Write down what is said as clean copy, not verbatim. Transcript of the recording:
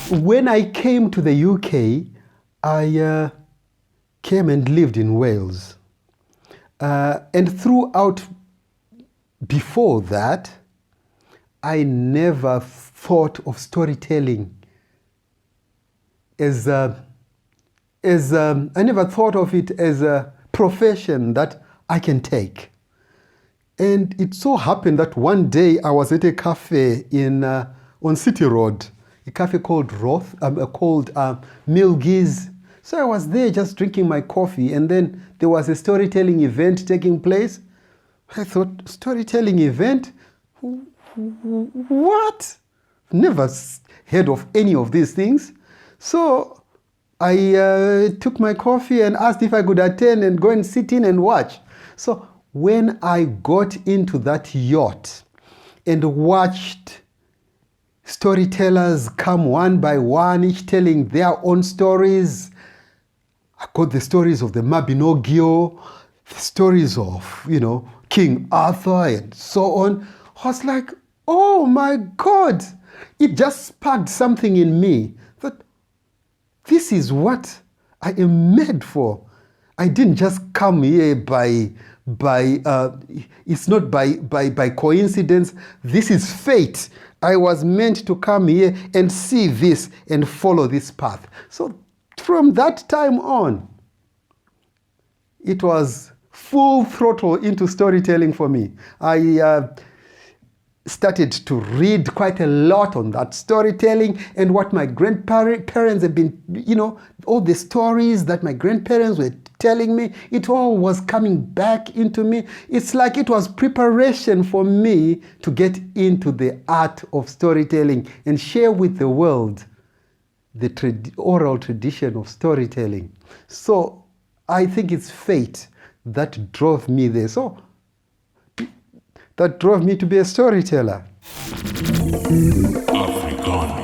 When I came to the UK, I came and lived in Wales. And throughout, before that, I never thought of storytelling I never thought of it as a profession that I can take. And it so happened that one day I was at a cafe on City Road, a cafe called Milgy's. So I was there just drinking my coffee, and then there was a storytelling event taking place. I thought, storytelling event? What? Never heard of any of these things. So I took my coffee and asked if I could attend and go and sit in and watch. So when I got into that yacht and watched storytellers come one by one, each telling their own stories, I got the stories of the Mabinogion, the stories of, King Arthur and so on. I was like, oh my God, it just sparked something in me that this is what I am made for. I didn't just come here it's not by coincidence. This is fate. I was meant to come here and see this and follow this path. So from that time on, it was full throttle into storytelling for me. I started to read quite a lot on that storytelling and what my grandparents have been, all the stories that my grandparents were telling me, it all was coming back into me. It's like it was preparation for me to get into the art of storytelling and share with the world the oral tradition of storytelling. So I think it's fate that drove me there. So that drove me to be a storyteller. Africanus.